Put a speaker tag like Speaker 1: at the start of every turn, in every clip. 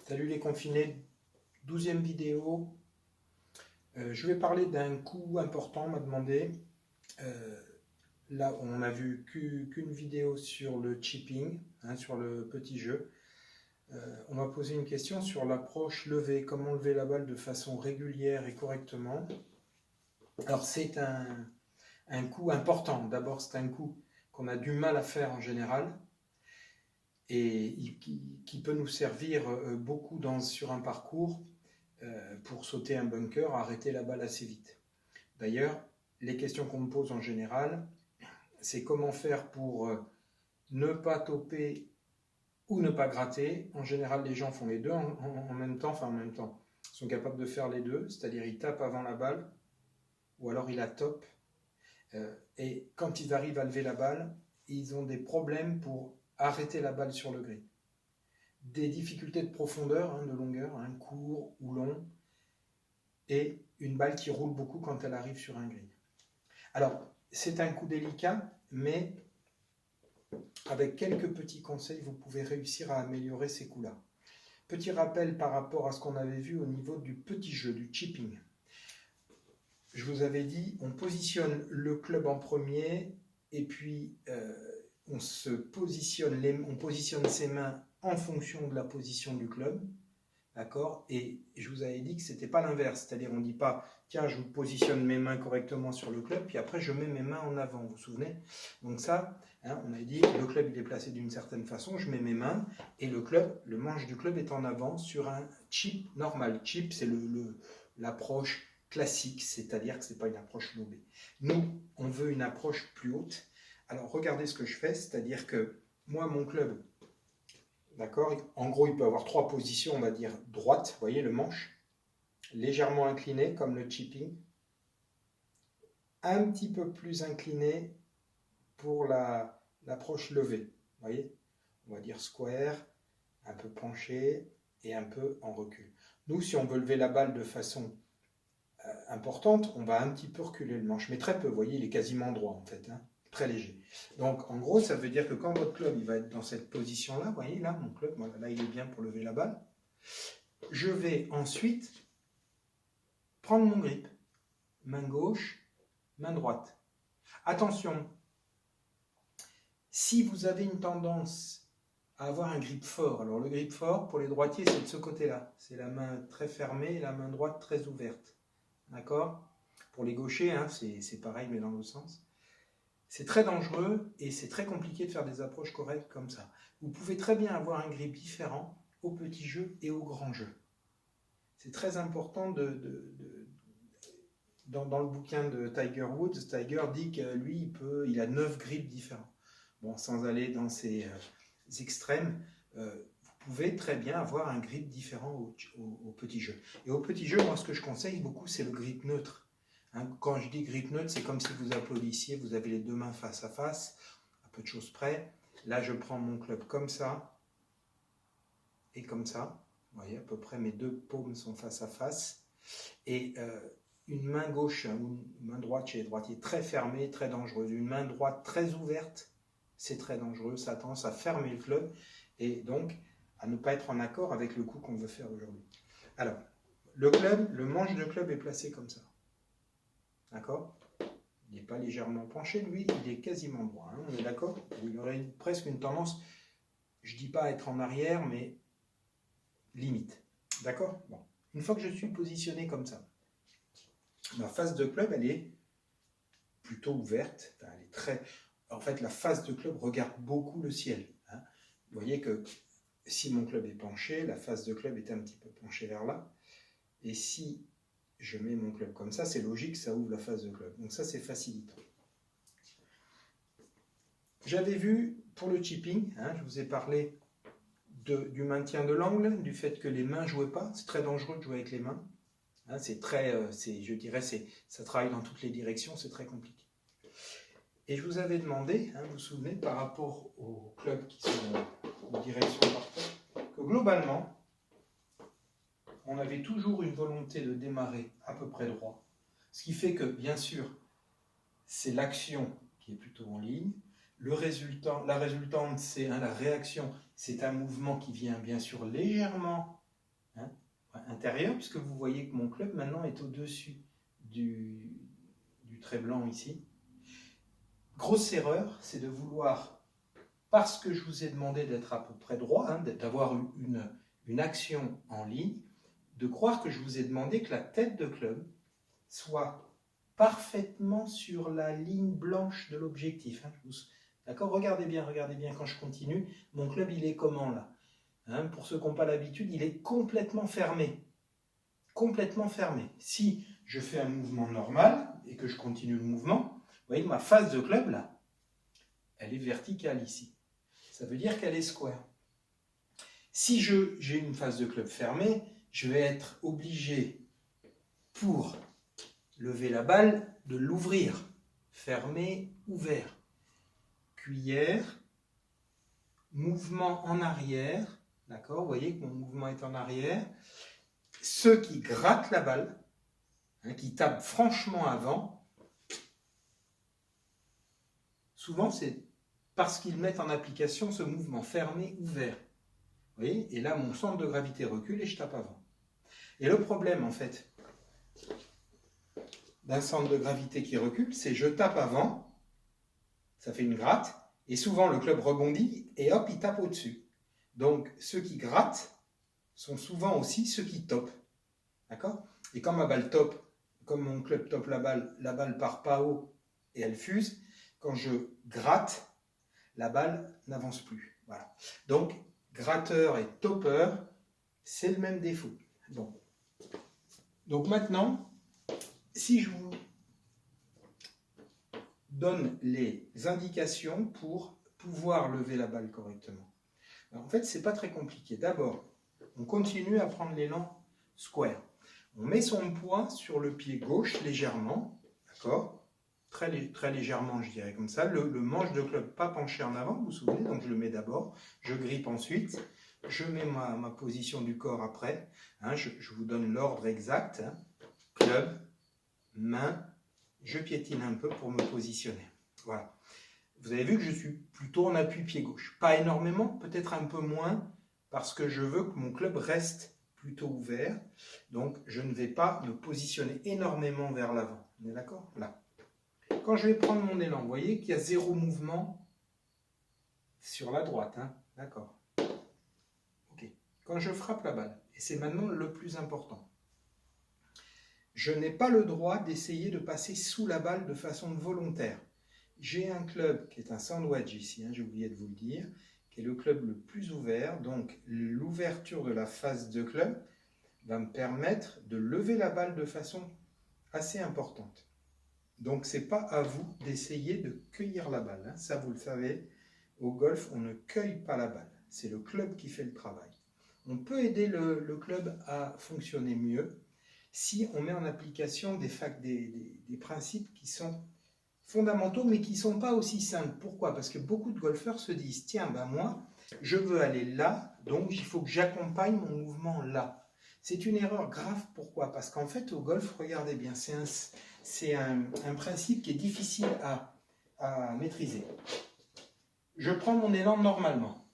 Speaker 1: Salut les confinés, 12e vidéo. Je vais parler d'un coup important, on m'a demandé. Euh, Là, on n'a vu qu'une vidéo sur le chipping, sur le petit jeu. On m'a posé une question sur l'approche levée, comment lever la balle de façon régulière et correctement. Alors c'est un coup important. D'abord, c'est un coup qu'on a du mal à faire en général et qui peut nous servir beaucoup sur un parcours pour sauter un bunker, arrêter la balle assez vite. D'ailleurs, les questions qu'on me pose en général, c'est comment faire pour ne pas toper ou ne pas gratter. En général, les gens font les deux en même temps, ils sont capables de faire les deux, c'est-à-dire ils tapent avant la balle ou alors ils la topent. Et quand ils arrivent à lever la balle, ils ont des problèmes pour arrêter la balle sur le green. Des difficultés de profondeur, de longueur, court ou long, et une balle qui roule beaucoup quand elle arrive sur un green. Alors, c'est un coup délicat, mais avec quelques petits conseils, vous pouvez réussir à améliorer ces coups-là. Petit rappel par rapport à ce qu'on avait vu au niveau du petit jeu, du chipping. Je vous avais dit, on positionne le club en premier, et puis on positionne ses mains en fonction de la position du club. D'accord. Et je vous avais dit que ce n'était pas l'inverse, c'est-à-dire on ne dit pas tiens je positionne mes mains correctement sur le club puis après je mets mes mains en avant, vous vous souvenez? Donc ça, on avait dit le club il est placé d'une certaine façon, je mets mes mains et le manche du club est en avant sur un chip normal. Chip c'est l'approche classique, c'est-à-dire que ce n'est pas une approche lobée. Nous, on veut une approche plus haute. Alors regardez ce que je fais, c'est-à-dire que moi mon club, d'accord. En gros, il peut avoir trois positions, on va dire droite, vous voyez le manche, légèrement incliné comme le chipping, un petit peu plus incliné pour l'approche levée, vous voyez, on va dire square, un peu penché et un peu en recul. Nous, si on veut lever la balle de façon importante, on va un petit peu reculer le manche, mais très peu, vous voyez, il est quasiment droit en fait, très léger. Donc en gros, ça veut dire que quand votre club il va être dans cette position-là, vous voyez, là, mon club, voilà, là il est bien pour lever la balle, je vais ensuite prendre mon grip, main gauche, main droite. Attention, si vous avez une tendance à avoir un grip fort, alors le grip fort pour les droitiers c'est de ce côté-là, c'est la main très fermée et la main droite très ouverte, d'accord? Pour les gauchers, c'est pareil mais dans l'autre sens. C'est très dangereux et c'est très compliqué de faire des approches correctes comme ça. Vous pouvez très bien avoir un grip différent au petit jeu et au grand jeu. C'est très important dans le bouquin de Tiger Woods, Tiger dit que lui, il a 9 grips différents. Bon, sans aller dans ces extrêmes, vous pouvez très bien avoir un grip différent au petit jeu. Et au petit jeu, moi, ce que je conseille beaucoup, c'est le grip neutre. Quand je dis grip neutre, c'est comme si vous applaudissiez, vous avez les deux mains face à face, à peu de choses près. Là, je prends mon club comme ça et comme ça. Vous voyez, à peu près mes deux paumes sont face à face. Et une main gauche ou une main droite chez les droitiers très fermée, très dangereuse. Une main droite très ouverte, c'est très dangereux. Ça a tendance à fermer le club et donc à ne pas être en accord avec le coup qu'on veut faire aujourd'hui. Alors, le manche de club est placé comme ça. D'accord? Il n'est pas légèrement penché, lui, il est quasiment droit. On est d'accord? Il aurait presque une tendance, je ne dis pas à être en arrière, mais limite. D'accord? Bon. Une fois que je suis positionné comme ça, ma face de club, elle est plutôt ouverte. Elle est très... En fait, la face de club regarde beaucoup le ciel. Vous voyez que si mon club est penché, la face de club est un petit peu penchée vers là. Et si je mets mon club comme ça, c'est logique, ça ouvre la face de club. Donc ça, c'est facilitant. J'avais vu pour le chipping, je vous ai parlé du maintien de l'angle, du fait que les mains ne jouaient pas. C'est très dangereux de jouer avec les mains. Je dirais, ça travaille dans toutes les directions, c'est très compliqué. Et je vous avais demandé, vous vous souvenez, par rapport aux clubs qui sont en direction parfaite, que globalement, on avait toujours une volonté de démarrer à peu près droit. Ce qui fait que, bien sûr, c'est l'action qui est plutôt en ligne. La résultante, c'est la réaction, c'est un mouvement qui vient bien sûr légèrement hein, intérieur, puisque vous voyez que mon club maintenant est au-dessus du trait blanc ici. Grosse erreur, c'est de vouloir, parce que je vous ai demandé d'être à peu près droit, hein, d'avoir une action en ligne, de croire que je vous ai demandé que la tête de club soit parfaitement sur la ligne blanche de l'objectif. Hein. D'accord ? Regardez bien quand je continue. Mon club, il est comment là, hein? Pour ceux qui n'ont pas l'habitude, il est complètement fermé. Complètement fermé. Si je fais un mouvement normal et que je continue le mouvement, vous voyez que ma face de club là, elle est verticale ici. Ça veut dire qu'elle est square. Si j'ai une face de club fermée, je vais être obligé, pour lever la balle, de l'ouvrir. Fermé, ouvert. Cuillère, mouvement en arrière. D'accord ? Vous voyez que mon mouvement est en arrière. Ceux qui grattent la balle, hein, qui tapent franchement avant, souvent c'est parce qu'ils mettent en application ce mouvement fermé-ouvert. Vous voyez ? Et là, mon centre de gravité recule et je tape avant. Et le problème, en fait, d'un centre de gravité qui recule, c'est je tape avant, ça fait une gratte, et souvent le club rebondit et hop, il tape au-dessus. Donc, ceux qui grattent sont souvent aussi ceux qui topent. D'accord ? Et quand ma balle top, comme mon club top la balle part pas haut et elle fuse. Quand je gratte, la balle n'avance plus. Voilà. Donc, gratteur et topper, c'est le même défaut. Bon. Donc maintenant, si je vous donne les indications pour pouvoir lever la balle correctement. Alors, en fait, ce n'est pas très compliqué. D'abord, on continue à prendre l'élan square. On met son poids sur le pied gauche légèrement, d'accord ? Très légèrement, je dirais comme ça. Le manche de club pas penché en avant, vous vous souvenez, donc je le mets d'abord, je grippe ensuite, je mets ma position du corps après, hein, je vous donne l'ordre exact, hein, club, main, je piétine un peu pour me positionner. Voilà. Vous avez vu que je suis plutôt en appui pied gauche. Pas énormément, peut-être un peu moins, parce que je veux que mon club reste plutôt ouvert, donc je ne vais pas me positionner énormément vers l'avant. On est d'accord ? Là. Quand je vais prendre mon élan, vous voyez qu'il y a zéro mouvement sur la droite, hein, d'accord. Ok. Quand je frappe la balle, et c'est maintenant le plus important, je n'ai pas le droit d'essayer de passer sous la balle de façon volontaire. J'ai un club qui est un sandwich ici, hein, j'ai oublié de vous le dire, qui est le club le plus ouvert, donc l'ouverture de la face de club va me permettre de lever la balle de façon assez importante. Donc, ce n'est pas à vous d'essayer de cueillir la balle. Hein. Ça, vous le savez, au golf, on ne cueille pas la balle. C'est le club qui fait le travail. On peut aider le club à fonctionner mieux si on met en application des principes qui sont fondamentaux, mais qui ne sont pas aussi simples. Pourquoi ? Parce que beaucoup de golfeurs se disent, tiens, ben moi, je veux aller là, donc il faut que j'accompagne mon mouvement là. C'est une erreur grave. Pourquoi ? Parce qu'en fait, au golf, regardez bien, c'est un principe qui est difficile à maîtriser. Je prends mon élan normalement.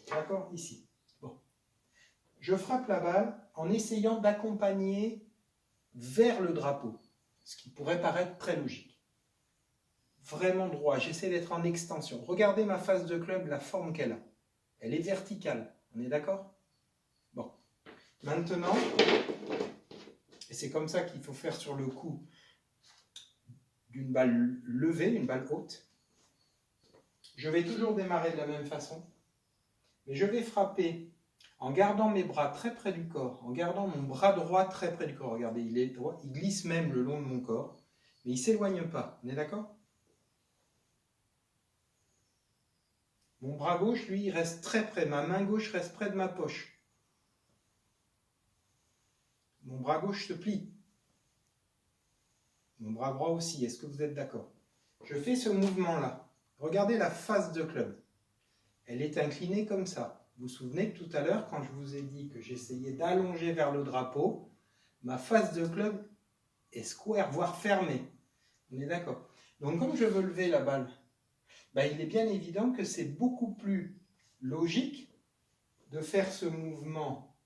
Speaker 1: D'accord ? Ici. Bon. Je frappe la balle en essayant d'accompagner vers le drapeau, ce qui pourrait paraître très logique. Vraiment droit, j'essaie d'être en extension. Regardez ma face de club, la forme qu'elle a. Elle est verticale, on est d'accord ? Bon. Maintenant, et c'est comme ça qu'il faut faire sur le coup d'une balle levée, une balle haute. Je vais toujours démarrer de la même façon, mais je vais frapper en gardant mes bras très près du corps, en gardant mon bras droit très près du corps. Regardez, il est droit, il glisse même le long de mon corps, mais il ne s'éloigne pas. On est d'accord ? Mon bras gauche, lui, il reste très près. Ma main gauche reste près de ma poche. Mon bras gauche se plie. Mon bras droit aussi. Est-ce que vous êtes d'accord ? Je fais ce mouvement-là. Regardez la face de club. Elle est inclinée comme ça. Vous vous souvenez que tout à l'heure, quand je vous ai dit que j'essayais d'allonger vers le drapeau, ma face de club est square, voire fermée. On est d'accord ? Donc, comme je veux lever la balle, il est bien évident que c'est beaucoup plus logique de faire ce mouvement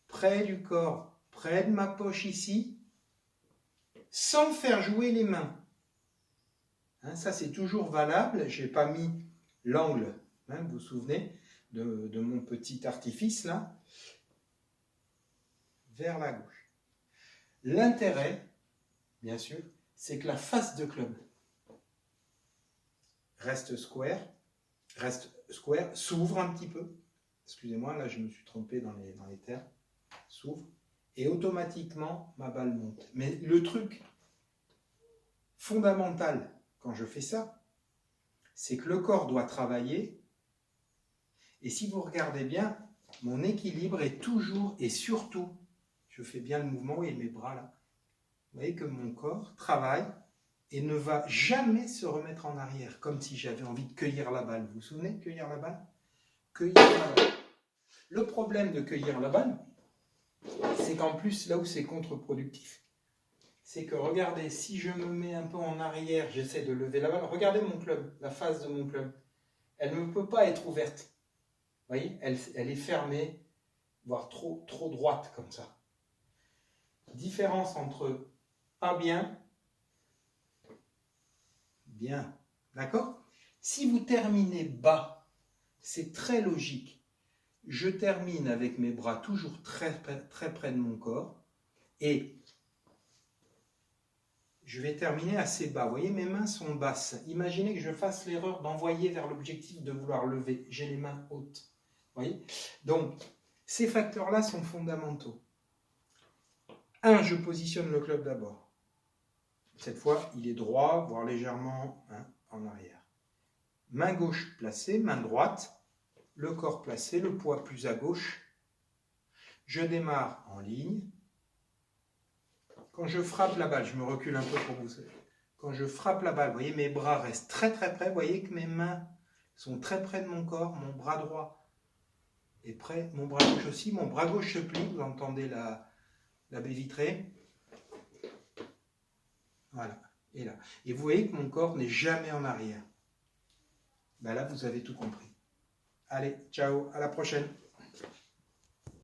Speaker 1: près du corps, près de ma poche ici, sans faire jouer les mains. Hein, ça, c'est toujours valable. Je n'ai pas mis l'angle, hein, vous vous souvenez, de mon petit artifice, là, vers la gauche. L'intérêt, bien sûr, c'est que la face de club reste square, s'ouvre un petit peu. Excusez-moi, là, je me suis trompé dans les termes. S'ouvre. Et automatiquement, ma balle monte. Mais le truc fondamental quand je fais ça, c'est que le corps doit travailler. Et si vous regardez bien, mon équilibre est toujours et surtout, je fais bien le mouvement, et mes bras là. Vous voyez que mon corps travaille et ne va jamais se remettre en arrière, comme si j'avais envie de cueillir la balle. Vous vous souvenez de cueillir la balle? Cueillir la balle. Le problème de cueillir la balle, c'est qu'en plus, là où c'est contre-productif, c'est que regardez, si je me mets un peu en arrière, j'essaie de lever la balle, regardez mon club, la face de mon club, elle ne peut pas être ouverte. Vous voyez, elle est fermée, voire trop droite comme ça. Différence entre pas bien, bien, d'accord? Si vous terminez bas, c'est très logique. Je termine avec mes bras toujours très près de mon corps et je vais terminer assez bas. Vous voyez, mes mains sont basses. Imaginez que je fasse l'erreur d'envoyer vers l'objectif de vouloir lever. J'ai les mains hautes. Vous voyez? Donc, ces facteurs-là sont fondamentaux. 1, je positionne le club d'abord. Cette fois, il est droit, voire légèrement en arrière. Main gauche placée, main droite. Le corps placé, le poids plus à gauche. Je démarre en ligne. Quand je frappe la balle, je me recule un peu pour vous savez. Quand je frappe la balle, vous voyez, mes bras restent très près. Vous voyez que mes mains sont très près de mon corps. Mon bras droit est près. Mon bras gauche aussi. Mon bras gauche se plie. Vous entendez la baie vitrée. Voilà. Et là. Et vous voyez que mon corps n'est jamais en arrière. Ben là, vous avez tout compris. Allez, ciao, à la prochaine.